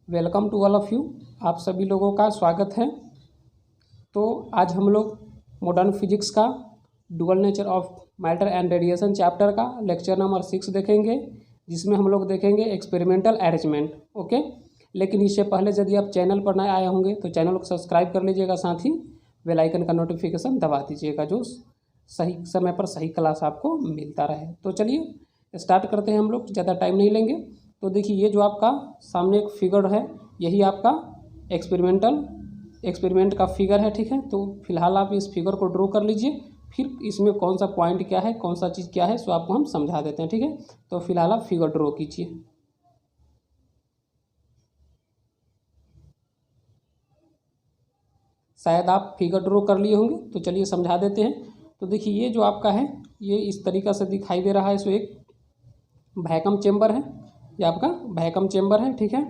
Welcome to all of you. आप सभी लोगों का स्वागत है। तो आज हम लोग मॉडर्न फिजिक्स का dual nature of matter and radiation chapter का लेक्चर नंबर 6 देखेंगे, जिसमें हम लोग देखेंगे एक्सपेरिमेंटल अरेंजमेंट। ओके, लेकिन इससे पहले यदि आप चैनल पर नए आए होंगे तो चैनल को सब्सक्राइब कर लीजिएगा, साथ ही बेल आइकन का नोटिफिकेशन दबा दीजिएगा, जो सही समय पर सही क्लास आपको मिलता रहे। तो चलिए स्टार्ट करते हैं हम लोग, ज़्यादा टाइम नहीं लेंगे। तो देखिए, ये जो आपका सामने एक फिगर है, यही आपका एक्सपेरिमेंट का फिगर है, ठीक है। तो फिलहाल आप इस फिगर को ड्रॉ कर लीजिए, फिर इसमें कौन सा पॉइंट क्या है, कौन सा चीज़ क्या है, सो आपको हम समझा देते हैं, ठीक है। तो फिलहाल आप फिगर ड्रॉ कीजिए। शायद आप फिगर ड्रॉ कर लिए होंगे, तो चलिए समझा देते हैं। तो देखिए, ये जो आपका है, ये इस तरीक़ा से दिखाई दे रहा है। सो एक वैक्यूम चेम्बर है, ये आपका वैक्यूम चेम्बर है, ठीक है।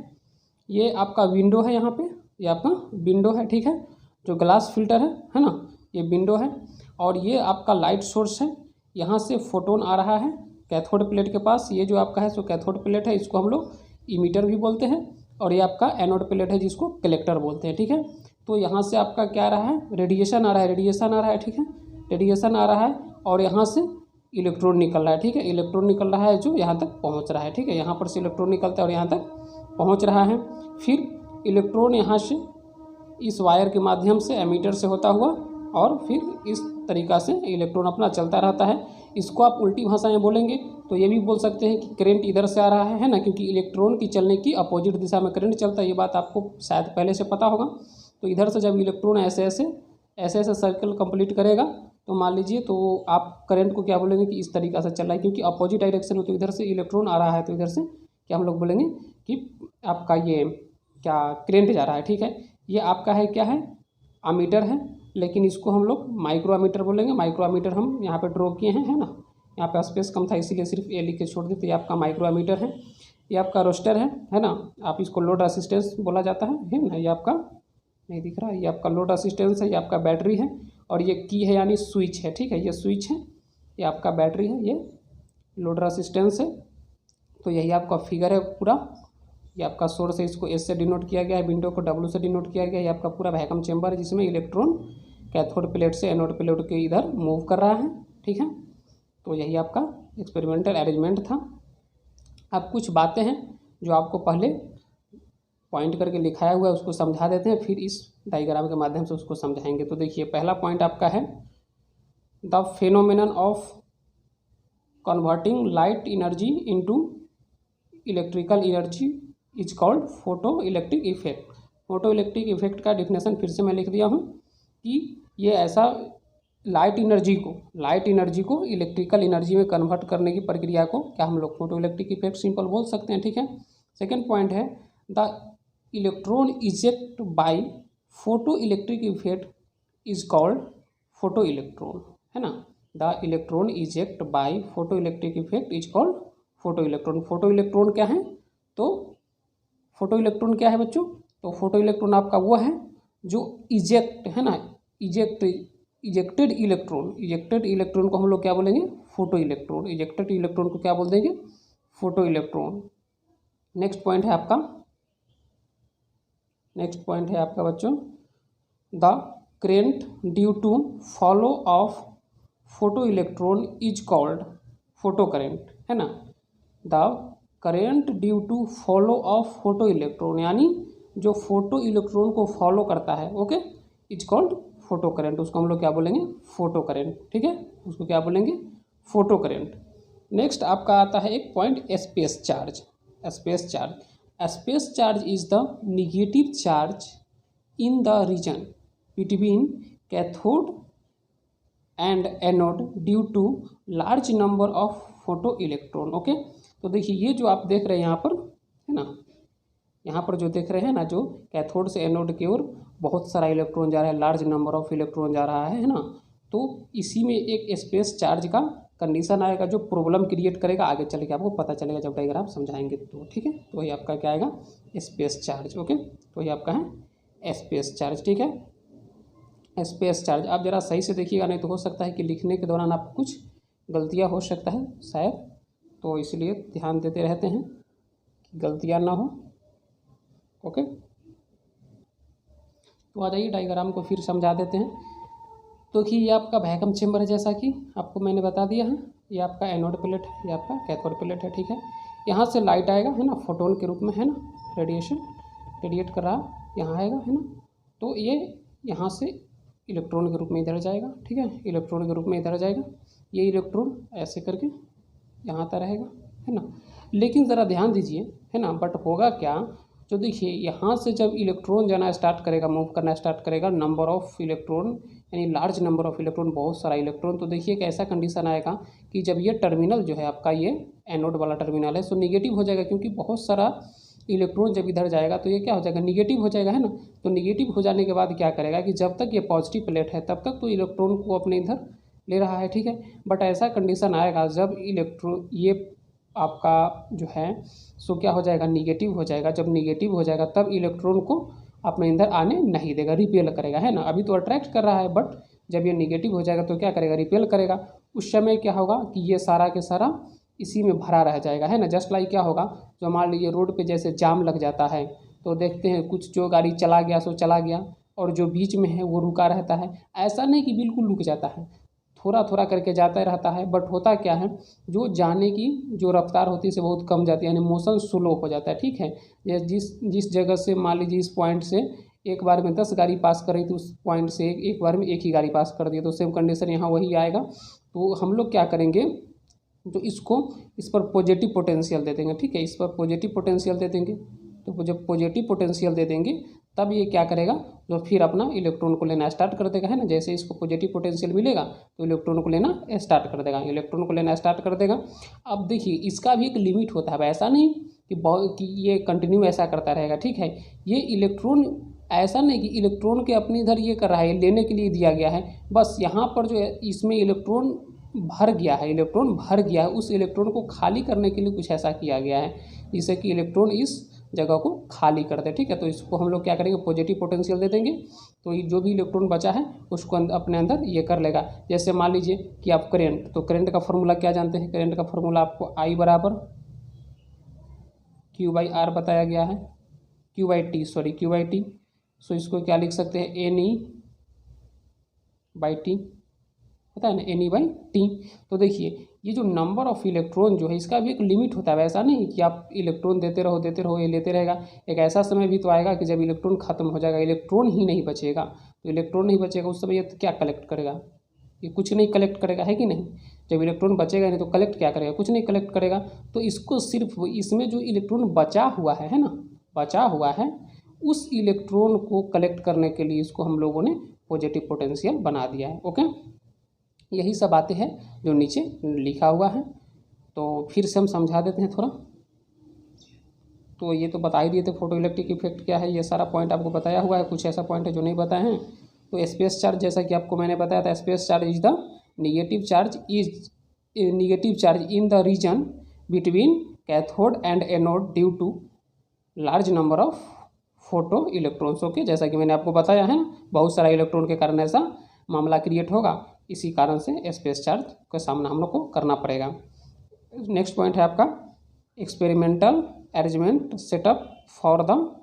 ये आपका विंडो है, यहाँ पे ये आपका विंडो है, ठीक है। जो ग्लास फिल्टर है ना, ये विंडो है। और ये आपका लाइट सोर्स है, यहाँ से फोटोन आ रहा है कैथोड प्लेट के पास। ये जो आपका है सो कैथोड प्लेट है, इसको हम लोग इमीटर भी बोलते हैं। और ये आपका एनोड प्लेट है, जिसको कलेक्टर बोलते हैं, ठीक है। तो यहाँ से आपका क्या आ रहा है, रेडिएशन आ रहा है, ठीक है, रेडिएशन आ रहा है। और यहाँ से इलेक्ट्रॉन निकल रहा है, ठीक है, इलेक्ट्रॉन निकल रहा है जो यहाँ तक पहुँच रहा है, ठीक है। यहाँ पर से इलेक्ट्रॉन निकलता है और यहाँ तक पहुँच रहा है। फिर इलेक्ट्रॉन यहाँ से इस वायर के माध्यम से एमीटर से होता हुआ, और फिर इस तरीक़ा से इलेक्ट्रॉन अपना चलता रहता है। इसको आप उल्टी भाषा में बोलेंगे तो ये भी बोल सकते हैं कि करंट इधर से आ रहा है ना, क्योंकि इलेक्ट्रॉन की चलने की अपोजिट दिशा में करंट चलता है। ये बात आपको शायद पहले से पता होगा। तो इधर से जब इलेक्ट्रॉन ऐसे ऐसे सर्कल कंप्लीट करेगा, तो मान लीजिए, तो आप करंट को क्या बोलेंगे कि इस तरीक़ा से चल रहा है, क्योंकि अपोजिट डायरेक्शन में। तो इधर से इलेक्ट्रॉन आ रहा है, तो इधर से क्या हम लोग बोलेंगे कि आपका ये क्या करंट जा रहा है, ठीक है। ये आपका है क्या है, अमीटर है, लेकिन इसको हम लोग माइक्रो अमीटर बोलेंगे। माइक्रो अमीटर हम यहाँ पे ड्रॉ किए हैं, है ना। यहाँ पे स्पेस कम था, इसीलिए सिर्फ ए लिख के छोड़ देते। ये आपका माइक्रो अमीटर है। ये आपका रोस्टर है ना। आप इसको लोड असिस्टेंस बोला जाता है ना। ये आपका नहीं दिख रहा, ये आपका लोड असिस्टेंस है। ये आपका बैटरी है, और ये की है यानी स्विच है, ठीक है। ये स्विच है, ये आपका बैटरी है, ये लोड असिस्टेंस है। तो यही आपका फिगर है पूरा। ये आपका सोर्स है, इसको एस से डिनोट किया गया है, विंडो को डब्ल्यू से डिनोट किया गया है। ये आपका पूरा वैक्यूम चेम्बर है, जिसमें इलेक्ट्रॉन कैथोड प्लेट से एनोड प्लेट के इधर मूव कर रहा है, ठीक है। तो यही आपका एक्सपेरिमेंटल अरेंजमेंट था। अब कुछ बातें हैं जो आपको पहले पॉइंट करके लिखाया हुआ है, उसको समझा देते हैं, फिर इस डायग्राम के माध्यम से उसको समझाएंगे। तो देखिए, पहला पॉइंट आपका है the phenomenon of converting light energy into electrical energy is called photo electric effect. Photo electric effect का डिफिनेशन फिर से मैं लिख दिया हूँ कि ये ऐसा लाइट एनर्जी को इलेक्ट्रिकल एनर्जी में कन्वर्ट करने की प्रक्रिया को क्या हम लोग फोटो इलेक्ट्रिक इफेक्ट सिंपल बोल सकते हैं, ठीक है। सेकेंड पॉइंट है the electron eject by photo electric effect is called photo electron, है ना। The electron eject by photo electric effect is called photo electron. Photo electron क्या है, तो फोटो इलेक्ट्रॉन क्या है बच्चों, तो फोटो इलेक्ट्रॉन आपका वो है जो इजेक्ट है ना, इजेक्टेड इलेक्ट्रॉन को हम लोग क्या बोलेंगे, फोटो इलेक्ट्रॉन। इजेक्टेड इलेक्ट्रॉन को क्या बोल देंगे, फोटो इलेक्ट्रॉन। नेक्स्ट पॉइंट है आपका बच्चों the current due to follow of photo electron is called photo current, है ना। The current due to follow of photo electron, यानी जो फोटो इलेक्ट्रॉन को फॉलो करता है, okay, is called photo current. उसको हम लोग क्या बोलेंगे, फोटो करंट, ठीक है। उसको क्या बोलेंगे, फोटो करंट। नेक्स्ट आपका आता है एक point space charge. Space charge is the negative charge in the region between cathode and anode due to large number of photo electron, okay. तो देखिए, ये जो आप देख रहे हैं यहाँ पर, है ना, यहाँ पर जो देख रहे हैं ना, जो कैथोड से एनोड की ओर बहुत सारा इलेक्ट्रॉन जा रहा है, लार्ज नंबर ऑफ इलेक्ट्रॉन जा रहा है ना। तो इसी में एक स्पेस चार्ज का कंडीशन आएगा, जो प्रॉब्लम क्रिएट करेगा। आगे चल के आपको पता चलेगा जब डायग्राम समझाएंगे, तो ठीक है। तो ये आपका क्या आएगा, स्पेस चार्ज, ओके। तो ये आपका है स्पेस चार्ज, ठीक है। स्पेस चार्ज आप ज़रा सही से देखिएगा, नहीं तो हो सकता है कि लिखने के दौरान आपको कुछ गलतियाँ हो सकता है शायद, तो इसलिए ध्यान देते रहते हैं कि गलतियाँ ना हो। ओके, तो आ जाइए डायग्राम को फिर समझा देते हैं। तो कि ये आपका वैक्यूम चेम्बर है, जैसा कि आपको मैंने बता दिया है। ये आपका एनोड प्लेट है, ये आपका कैथोड प्लेट है, ठीक है। यहाँ से लाइट आएगा, है ना, फोटोन के रूप में, है ना, रेडिएशन रेडिएट कर रहा यहाँ आएगा, है ना। तो ये यहाँ से इलेक्ट्रॉन के रूप में इधर जाएगा, ठीक है, इलेक्ट्रॉन के रूप में इधर जाएगा। ये इलेक्ट्रॉन ऐसे करके यहाँ आता रहेगा, है ना। लेकिन ज़रा ध्यान दीजिए, है ना, बट होगा क्या, जो देखिए यहाँ से जब इलेक्ट्रॉन जाना स्टार्ट करेगा, मूव करना स्टार्ट करेगा, नंबर ऑफ इलेक्ट्रॉन यानी लार्ज नंबर ऑफ इलेक्ट्रॉन, बहुत सारा इलेक्ट्रॉन, तो देखिए एक ऐसा कंडीशन आएगा कि जब ये टर्मिनल जो है आपका, ये एनोड वाला टर्मिनल है, सो निगेटिव हो जाएगा, क्योंकि बहुत सारा इलेक्ट्रॉन जब इधर जाएगा तो ये क्या हो जाएगा, निगेटिव हो जाएगा, है ना। तो निगेटिव हो जाने के बाद क्या करेगा कि जब तक ये पॉजिटिव प्लेट है तब तक तो इलेक्ट्रॉन को अपने इधर ले रहा है, ठीक है। बट ऐसा कंडीशन आएगा जब इलेक्ट्रॉन ये आपका जो है सो क्या हो जाएगा, निगेटिव हो जाएगा। जब निगेटिव हो जाएगा तब इलेक्ट्रॉन को अपने अंदर आने नहीं देगा, रिपेल करेगा, है ना। अभी तो अट्रैक्ट कर रहा है, बट जब ये निगेटिव हो जाएगा तो क्या करेगा, रिपेल करेगा। उस समय क्या होगा कि ये सारा के सारा इसी में भरा रह जाएगा, है ना। जस्ट लाइक क्या होगा, जो मान लीजिए रोड पे जैसे जाम लग जाता है, तो देखते हैं कुछ जो गाड़ी चला गया सो चला गया, और जो बीच में है वो रुका रहता है। ऐसा नहीं कि बिल्कुल रुक जाता है, थोड़ा थोड़ा करके जाता रहता है, बट होता क्या है, जो जाने की जो रफ्तार होती है से बहुत कम जाती है, यानी मोशन स्लो हो जाता है, ठीक है। ये जिस जिस जगह से मान लीजिए इस पॉइंट से एक बार में 10 गाड़ी पास कर रही थी, उस पॉइंट से एक बार में एक ही गाड़ी पास कर दी, तो सेम कंडीशन यहाँ वही आएगा। तो हम लोग क्या करेंगे, तो इसको इस पर पॉजिटिव पोटेंशियल दे देंगे, ठीक है, इस पर पॉजिटिव पोटेंशियल दे देंगे। तो जब पॉजिटिव पोटेंशियल दे देंगे तब ये क्या करेगा, जो फिर अपना इलेक्ट्रॉन को लेना स्टार्ट कर देगा, है ना। जैसे इसको पॉजिटिव पोटेंशियल मिलेगा तो इलेक्ट्रॉन को लेना स्टार्ट कर देगा, इलेक्ट्रॉन को लेना स्टार्ट कर देगा। अब देखिए इसका भी एक लिमिट होता है, ऐसा नहीं कि ये कंटिन्यू ऐसा करता रहेगा, ठीक है। ये इलेक्ट्रॉन ऐसा नहीं कि इलेक्ट्रॉन के अपनी इधर ये कर रहा है, लेने के लिए दिया गया है, बस यहाँ पर जो है इसमें इलेक्ट्रॉन भर गया है, इलेक्ट्रॉन भर गया है, उस इलेक्ट्रॉन को खाली करने के लिए कुछ ऐसा किया गया है जिससे कि इलेक्ट्रॉन इस जगह को खाली कर दे, ठीक है। तो इसको हम लोग क्या करेंगे, पॉजिटिव पोटेंशियल दे देंगे, तो ये जो भी इलेक्ट्रॉन बचा है उसको अपने अंदर ये कर लेगा। जैसे मान लीजिए कि आप करंट, तो करंट का फॉर्मूला क्या जानते हैं, करंट का फॉर्मूला आपको I बराबर Q/R बताया गया है, Q/T, सो इसको क्या लिख सकते हैं, NE/T, पता है ना, NE/T। तो देखिए ये जो नंबर ऑफ इलेक्ट्रॉन जो है इसका भी एक लिमिट होता है, ऐसा नहीं कि आप इलेक्ट्रॉन देते रहो ये लेते रहेगा। एक ऐसा समय भी तो आएगा कि जब इलेक्ट्रॉन खत्म हो जाएगा, इलेक्ट्रॉन ही नहीं बचेगा, तो इलेक्ट्रॉन नहीं बचेगा उस समय ये क्या कलेक्ट करेगा, ये कुछ नहीं कलेक्ट करेगा, है कि नहीं। जब इलेक्ट्रॉन बचेगा नहीं तो कलेक्ट क्या करेगा, कुछ नहीं कलेक्ट करेगा। तो इसको सिर्फ इसमें जो इलेक्ट्रॉन बचा हुआ है ना, बचा हुआ है, उस इलेक्ट्रॉन को कलेक्ट करने के लिए इसको हम लोगों ने पॉजिटिव पोटेंशियल बना दिया है, ओके। यही सब बातें हैं जो नीचे लिखा हुआ है, तो फिर से हम समझा देते हैं थोड़ा। तो ये तो बता ही दिए थे फोटो इलेक्ट्रिक इफेक्ट क्या है, ये सारा पॉइंट आपको बताया हुआ है, कुछ ऐसा पॉइंट है जो नहीं बताए हैं। तो स्पेस चार्ज, जैसा कि आपको मैंने बताया था, space charge is the negative charge in the region between cathode and anode due to large number of photo electrons, okay. जैसा कि मैंने आपको बताया है, बहुत सारा इलेक्ट्रॉन के कारण ऐसा मामला क्रिएट होगा, इसी कारण से स्पेस चार्ज का सामना हम लोग को करना पड़ेगा। नेक्स्ट पॉइंट है आपका experimental arrangement setup for the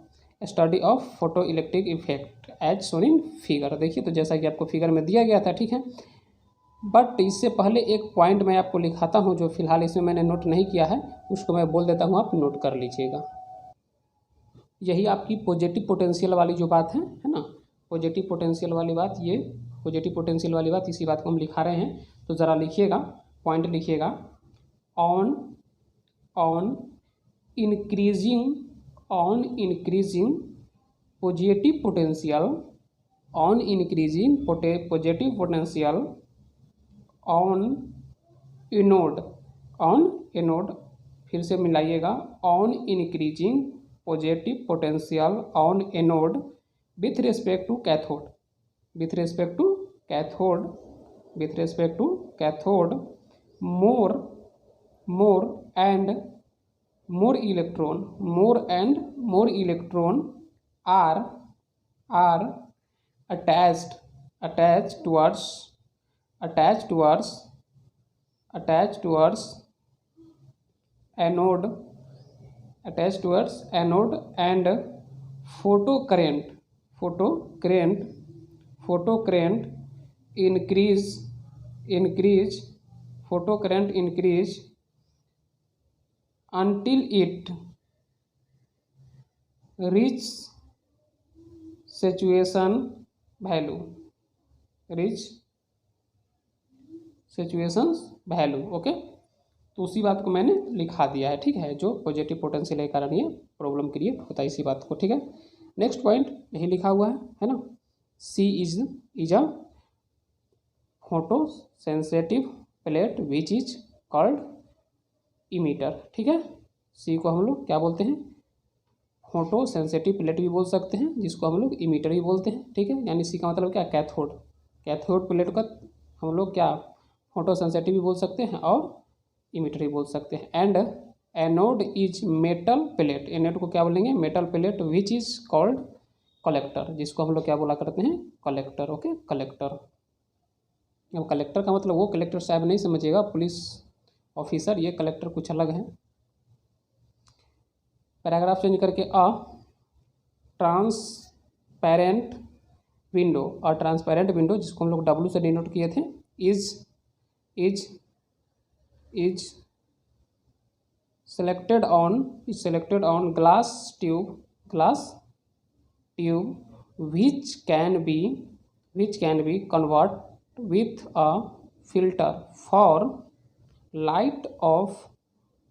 study of photo electric effect as shown in figure. देखिए तो जैसा कि आपको फिगर में दिया गया था, ठीक है। बट इससे पहले एक पॉइंट मैं आपको लिखाता हूँ जो फिलहाल इसमें मैंने नोट नहीं किया है, उसको मैं बोल देता हूँ, आप नोट कर लीजिएगा। यही आपकी पॉजिटिव पोटेंशियल वाली जो बात है ना, पॉजिटिव पोटेंशियल वाली बात, ये पॉजिटिव पोटेंशियल वाली बात, इसी बात को हम लिखा रहे हैं। तो ज़रा लिखिएगा, पॉइंट लिखिएगा, on increasing positive potential, on increasing positive potential on anode, फिर से मिलाइएगा, on increasing positive potential on anode with respect to cathode more electron are attached towards anode and photo current increase until it reach saturation value, okay. तो उसी बात को मैंने लिखा दिया है, ठीक है, जो पॉजिटिव पोटेंशियल के कारण ये प्रॉब्लम क्रिएट होता है, इसी बात को, ठीक है। नेक्स्ट पॉइंट यही लिखा हुआ है ना। C is a photosensitive plate which is called emitter, ठीक है। सी को हम लोग क्या बोलते हैं, फोटो सेंसेटिव प्लेट भी बोल सकते हैं, जिसको हम लोग इमीटर भी बोलते हैं, ठीक है। यानी सी का मतलब क्या, कैथोड प्लेट का हम लोग क्या फोटो सेंसेटिव भी बोल सकते हैं और इमीटर भी बोल सकते हैं। And anode is metal plate, anode को क्या बोलेंगे, metal plate which is called collector, जिसको हम लोग क्या बोला करते हैं, कलेक्टर, ओके, कलेक्टर। अब कलेक्टर का मतलब वो कलेक्टर साहब नहीं समझिएगा, पुलिस ऑफिसर, ये कलेक्टर कुछ अलग है। पैराग्राफ चेंज करके ट्रांसपेरेंट विंडो, जिसको हम लोग W से डिनोट किए थे, is selected on glass tube which can be converted with a filter for light of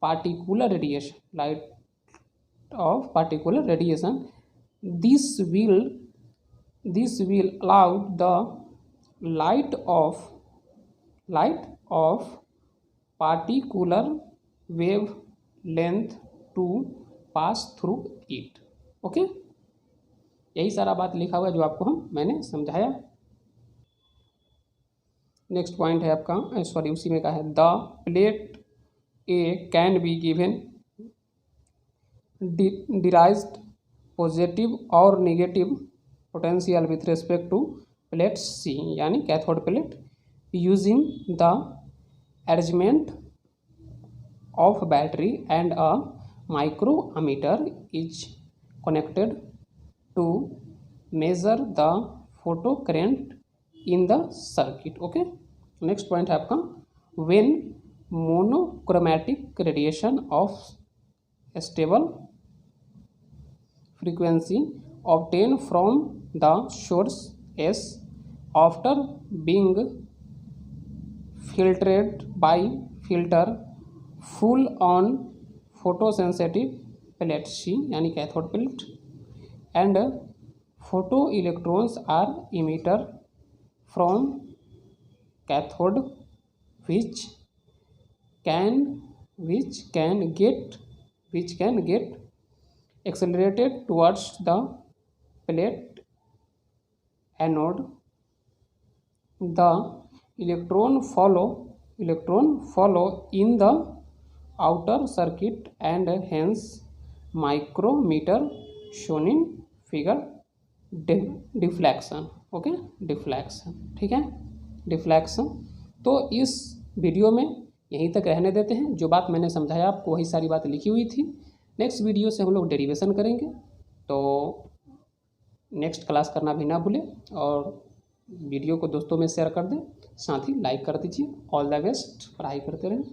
particular radiation. This will allow the light of particular wavelength to pass through it, okay. यही सारा बात लिखा हुआ है जो आपको मैंने समझाया। नेक्स्ट पॉइंट है आपका, सॉरी उसी में का है, the plate A can be given desired positive और negative potential with respect to plate C, यानी cathode plate, using the arrangement of battery and a micrometer is connected to measure the photo current in the circuit, okay। next point है आपका, when monochromatic radiation of stable frequency obtained from the source S after being filtered by filter full on photosensitive plate C, यानी cathode plate, and photo electrons are emitted from cathode which can get accelerated towards the plate anode. The electron follow in the outer circuit and hence micrometer shown in figure deflection, okay, deflection, ठीक है, deflection. तो इस video में यहीं तक रहने देते हैं, जो बात मैंने समझाया आपको वही सारी बात लिखी हुई थी। नेक्स्ट वीडियो से हम लोग डेरिवेशन करेंगे, तो नेक्स्ट क्लास करना भी ना भूलें और वीडियो को दोस्तों में शेयर कर दें, साथ ही लाइक कर दीजिए। ऑल द बेस्ट, पढ़ाई करते रहें।